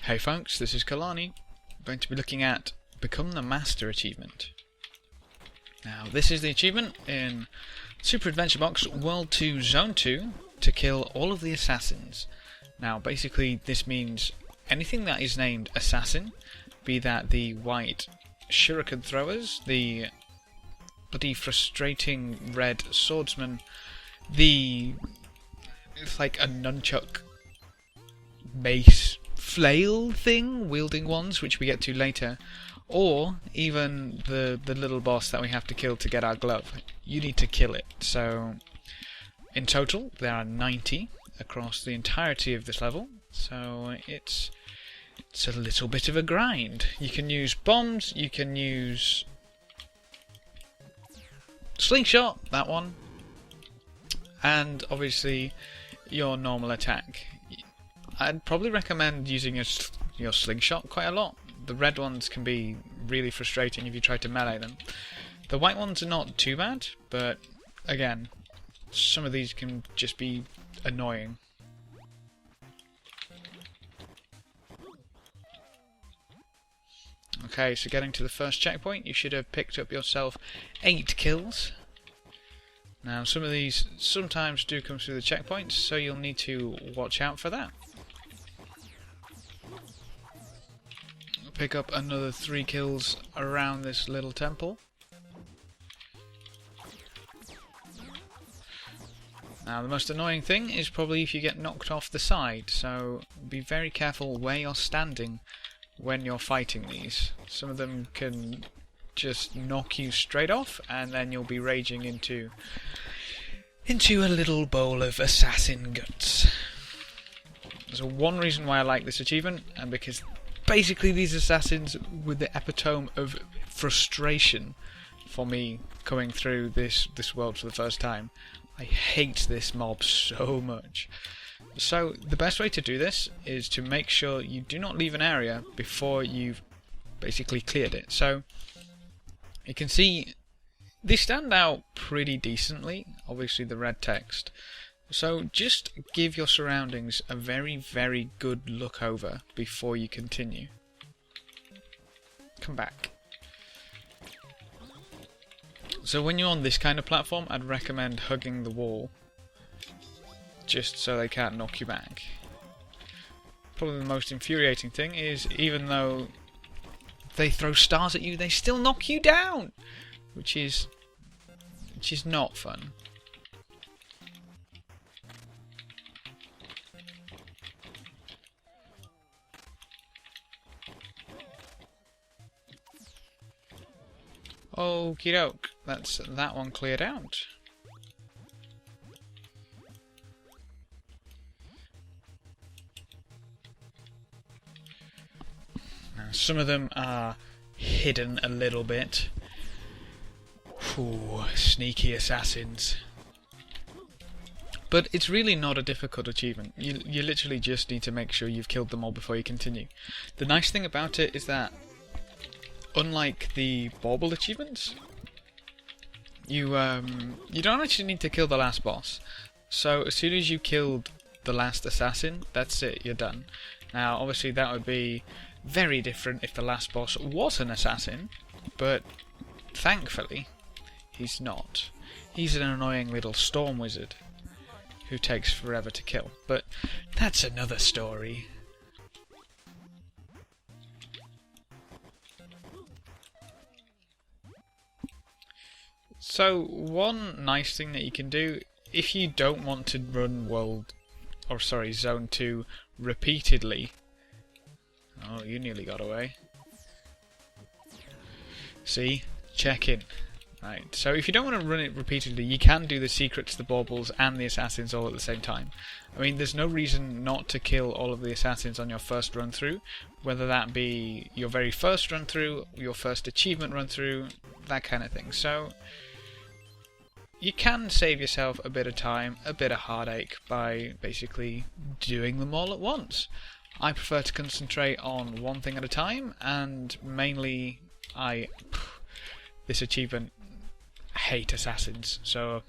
Hey folks, this is Kalani. I'm going to be looking at Become the Master achievement. Now, this is the achievement in Super Adventure Box World 2 Zone 2 to kill all of the assassins. Now, basically, this means anything that is named assassin, be that the white shuriken throwers, the bloody frustrating red swordsman, it's like a nunchuck mace flail thing wielding ones, which we get to later, or even the little boss that we have to kill to get our glove. You need to kill it. So in total there are 90 across the entirety of this level, so it's a little bit of a grind. You can use bombs, you can use slingshot, that one, and obviously your normal attack. I'd probably recommend using your slingshot quite a lot. The red ones can be really frustrating if you try to melee them. The white ones are not too bad, but again, some of these can just be annoying. Okay, so getting to the first checkpoint, you should have picked up yourself 8 kills. Now, some of these sometimes do come through the checkpoints, so you'll need to watch out for that. Pick up another 3 kills around this little temple. Now, the most annoying thing is probably if you get knocked off the side, so be very careful where you're standing when you're fighting these. Some of them can just knock you straight off, and then you'll be raging into a little bowl of assassin guts. There's one reason why I like this achievement, and because basically these assassins were the epitome of frustration for me coming through this world for the first time. I hate this mob so much. So the best way to do this is to make sure you do not leave an area before you've basically cleared it. So you can see they stand out pretty decently, obviously the red text. So just give your surroundings a very, very good look over before you continue. Come back. So when you're on this kind of platform, I'd recommend hugging the wall, just so they can't knock you back. Probably the most infuriating thing is, even though they throw stars at you, they still knock you down, which is not fun. Okie doke, that's that one cleared out. Now, some of them are hidden a little bit. Ooh, sneaky assassins. But it's really not a difficult achievement. You literally just need to make sure you've killed them all before you continue. The nice thing about it is that, unlike the bauble achievements, you don't actually need to kill the last boss. So as soon as you killed the last assassin, that's it, you're done. Now obviously that would be very different if the last boss was an assassin, but thankfully he's not. He's an annoying little storm wizard who takes forever to kill, but that's another story. So one nice thing that you can do, if you don't want to run Zone 2 repeatedly. Oh, you nearly got away. See? Check in. Right, so if you don't want to run it repeatedly, you can do the secrets, the baubles, and the assassins all at the same time. I mean, there's no reason not to kill all of the assassins on your first run through, whether that be your very first run through, your first achievement run through, that kind of thing. So you can save yourself a bit of time, a bit of heartache by basically doing them all at once. I prefer to concentrate on one thing at a time, and mainly this achievement, I hate assassins, so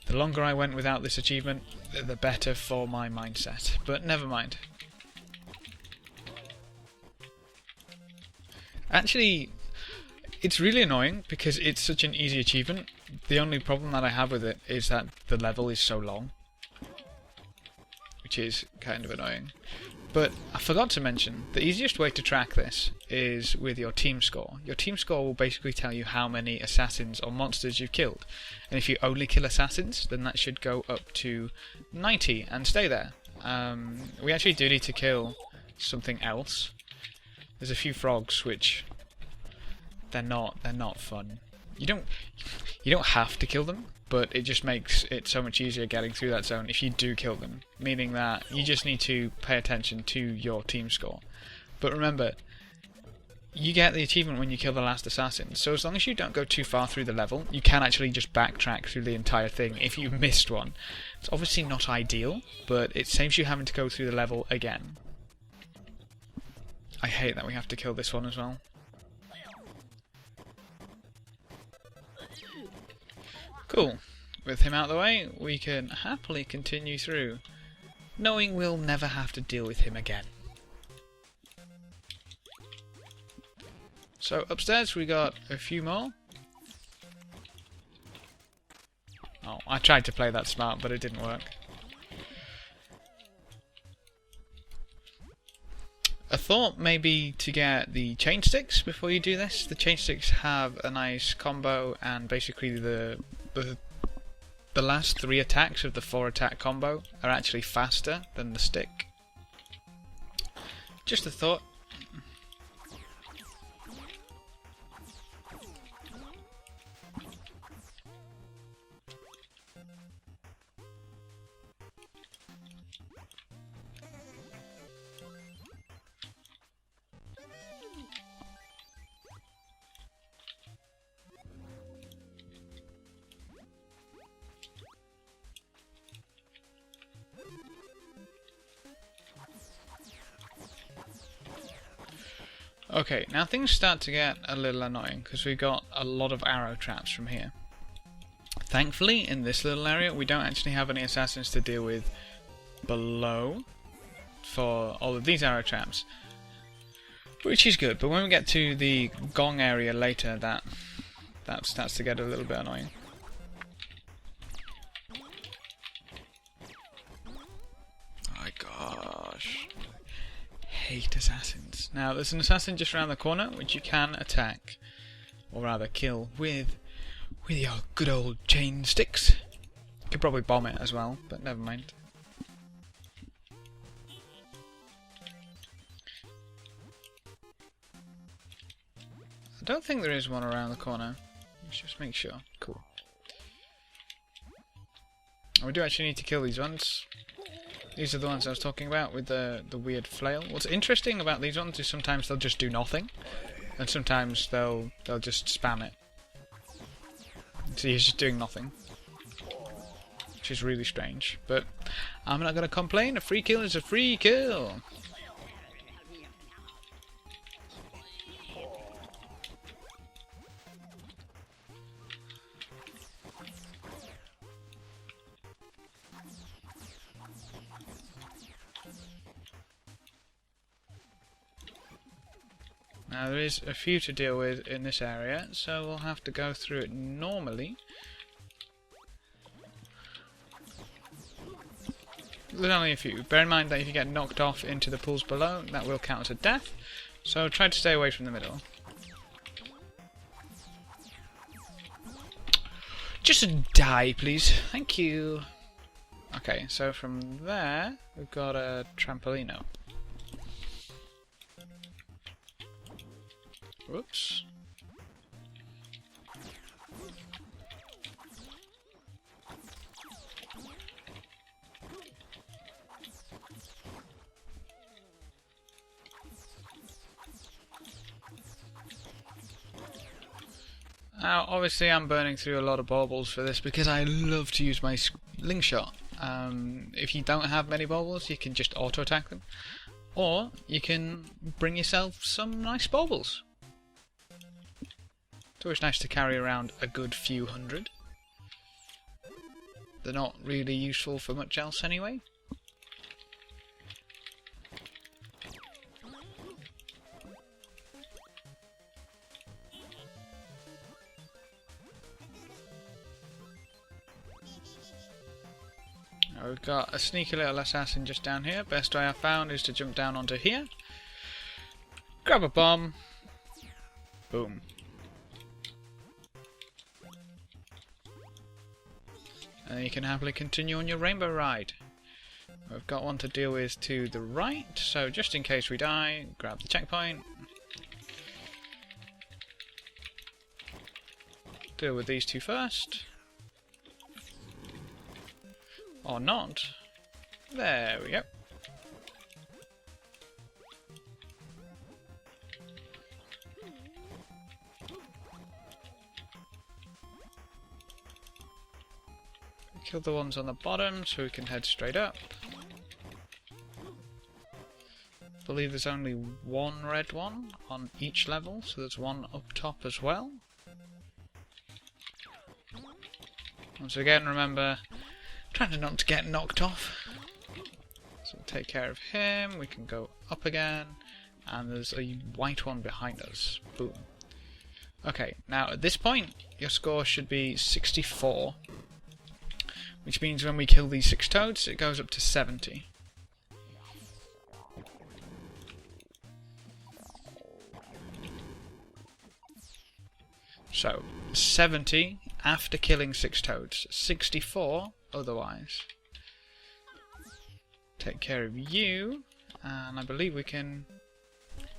the longer I went without this achievement, the better for my mindset. But never mind. Actually, it's really annoying because it's such an easy achievement. The only problem that I have with it is that the level is so long, which is kind of annoying. But I forgot to mention, the easiest way to track this is with your team score. Your team score will basically tell you how many assassins or monsters you've killed. And if you only kill assassins, then that should go up to 90 and stay there. We actually do need to kill something else. There's a few frogs which they're not fun. You don't have to kill them, but it just makes it so much easier getting through that zone if you do kill them, meaning that you just need to pay attention to your team score. But remember, you get the achievement when you kill the last assassin, so as long as you don't go too far through the level, you can actually just backtrack through the entire thing if you missed one. It's obviously not ideal, but it saves you having to go through the level again. I hate that we have to kill this one as well. Cool. With him out of the way, we can happily continue through, knowing we'll never have to deal with him again. So upstairs we got a few more. Oh, I tried to play that smart, but it didn't work. I thought maybe to get the chain sticks before you do this. The chain sticks have a nice combo, and basically the last 3 attacks of the 4 attack combo are actually faster than the stick. Just a thought. Okay, now things start to get a little annoying because we've got a lot of arrow traps from here. Thankfully, in this little area, we don't actually have any assassins to deal with below for all of these arrow traps, which is good. But when we get to the gong area later, that starts to get a little bit annoying. Oh my gosh. Hate assassins. Now there's an assassin just around the corner which you can attack, or rather kill with your good old chain sticks. You could probably bomb it as well, but never mind. I don't think there is one around the corner. Let's just make sure. Cool. And we do actually need to kill these ones. These are the ones I was talking about with the weird flail. What's interesting about these ones is sometimes they'll just do nothing, and sometimes they'll just spam it. So he's just doing nothing, which is really strange. But I'm not going to complain. A free kill is a free kill. Now there is a few to deal with in this area, so we'll have to go through it normally. There's only a few. Bear in mind that if you get knocked off into the pools below, that will count as a death, so try to stay away from the middle. Just die, please. Thank you. Okay, so from there, we've got a trampolino. Whoops. Now, obviously I'm burning through a lot of baubles for this because I love to use my slingshot. If you don't have many baubles, you can just auto-attack them. Or you can bring yourself some nice baubles. It's always nice to carry around a good few hundred. They're not really useful for much else anyway. Now we've got a sneaky little assassin just down here. Best way I found is to jump down onto here, grab a bomb, boom. And you can happily continue on your rainbow ride. We've got one to deal with to the right, so just in case we die, grab the checkpoint. Deal with these two first. Or not. There we go. Kill the ones on the bottom so we can head straight up. I believe there's only one red one on each level, so there's one up top as well. Once again, remember, trying to not to get knocked off. So we'll take care of him, we can go up again, and there's a white one behind us. Boom. Okay, now at this point, your score should be 64. Which means when we kill these 6 toads, it goes up to 70. So, 70 after killing 6 toads, 64 otherwise. Take care of you, and I believe we can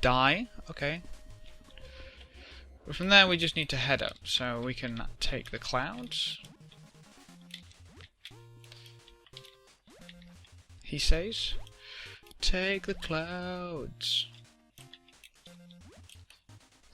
die. Okay. But from there we just need to head up, so we can take the clouds. He says, take the clouds.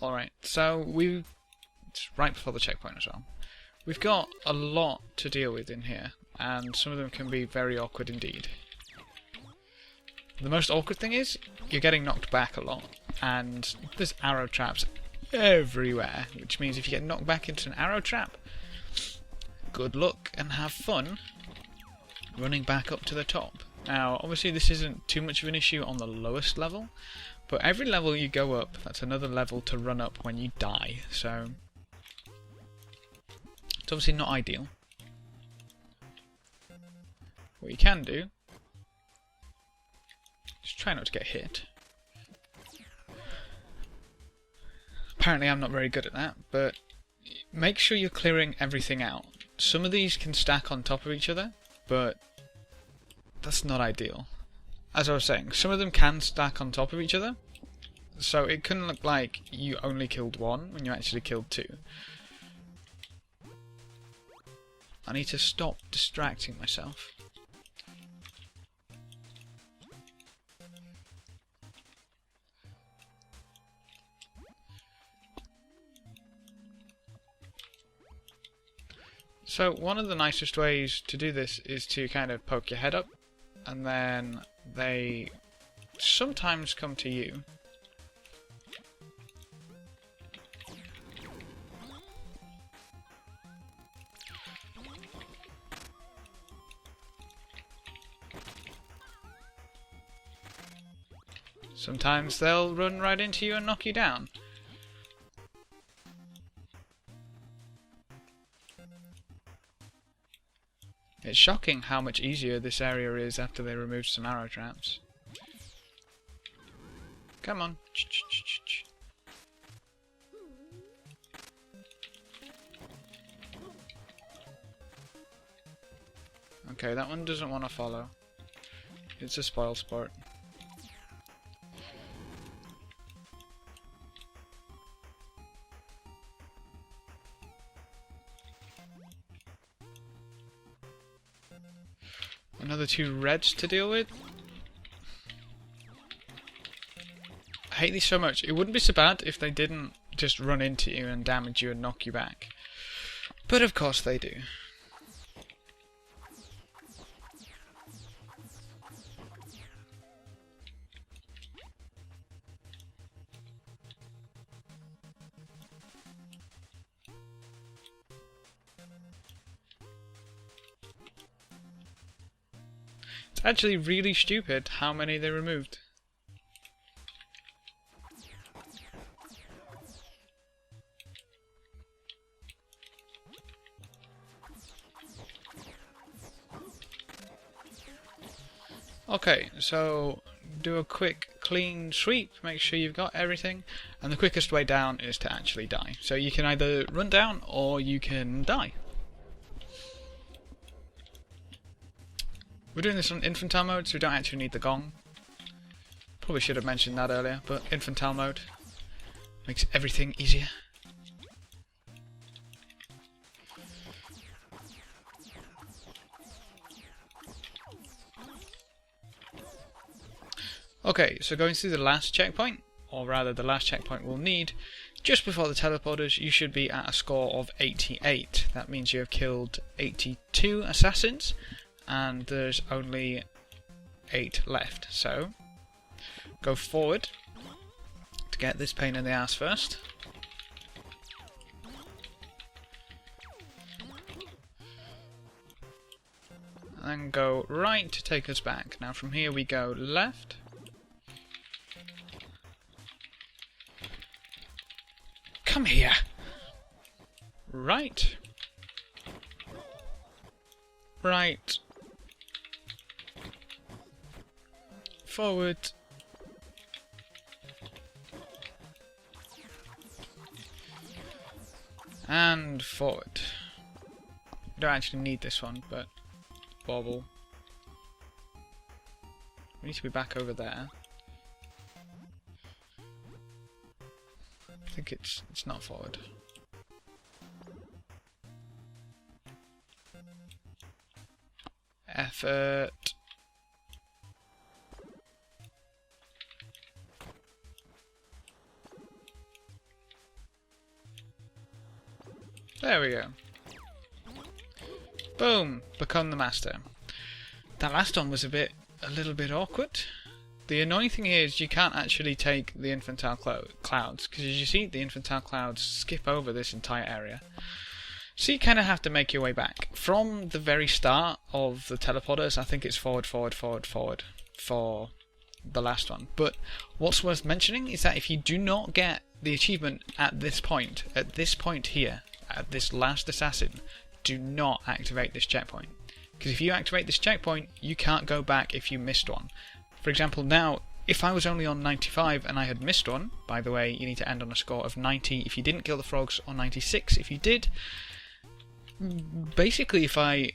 Alright, so it's right before the checkpoint as well. We've got a lot to deal with in here, and some of them can be very awkward indeed. The most awkward thing is, you're getting knocked back a lot, and there's arrow traps everywhere, which means if you get knocked back into an arrow trap, good luck and have fun running back up to the top. Now, obviously this isn't too much of an issue on the lowest level, but every level you go up, that's another level to run up when you die, so it's obviously not ideal. What you can do, just try not to get hit. Apparently I'm not very good at that, but make sure you're clearing everything out. Some of these can stack on top of each other, but that's not ideal. As I was saying, some of them can stack on top of each other, so it can look like you only killed one when you actually killed 2. I need to stop distracting myself. So one of the nicest ways to do this is to kind of poke your head up, and then they sometimes come to you. Sometimes they'll run right into you and knock you down. It's shocking how much easier this area is after they removed some arrow traps. Come on. Okay, that one doesn't want to follow. It's a spoil sport. Another 2 reds to deal with. I hate these so much. It wouldn't be so bad if they didn't just run into you and damage you and knock you back. But of course they do. It's actually really stupid how many they removed. Okay, so do a quick clean sweep, make sure you've got everything, and the quickest way down is to actually die. So you can either run down or you can die. We're doing this on infantile mode, so we don't actually need the gong. Probably should have mentioned that earlier, but infantile mode makes everything easier. Okay, so going through the last checkpoint, or rather the last checkpoint we'll need, just before the teleporters, you should be at a score of 88. That means you have killed 82 assassins, and there's only 8 left. So, go forward to get this pain in the ass first. And then go right to take us back. Now from here we go left. Come here! Right. Right. Forward. And forward. We don't actually need this one, but bobble. We need to be back over there. I think it's not forward. Effort. There we go. Boom! Become the master. That last one was a little bit awkward. The annoying thing is you can't actually take the infantile clouds, because as you see, the infantile clouds skip over this entire area. So you kind of have to make your way back. From the very start of the teleporters, I think it's forward, forward, forward, forward for the last one. But what's worth mentioning is that if you do not get the achievement at this point here, at this last assassin, do not activate this checkpoint. Because if you activate this checkpoint, you can't go back if you missed one. For example, now, if I was only on 95 and I had missed one, by the way, you need to end on a score of 90 if you didn't kill the frogs, or 96 if you did. Basically, if I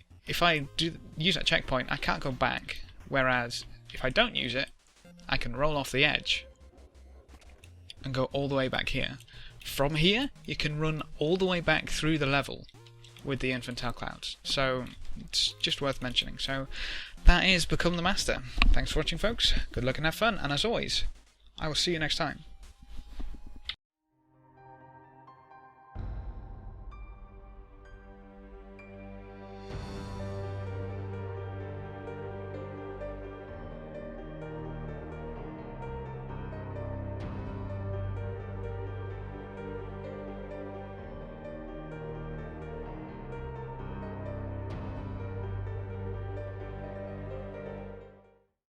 use that checkpoint, I can't go back. Whereas, if I don't use it, I can roll off the edge and go all the way back here. From here, you can run all the way back through the level with the infantile clouds. So, it's just worth mentioning. So, that is Become the Master. Thanks for watching, folks. Good luck and have fun, and as always, I will see you next time.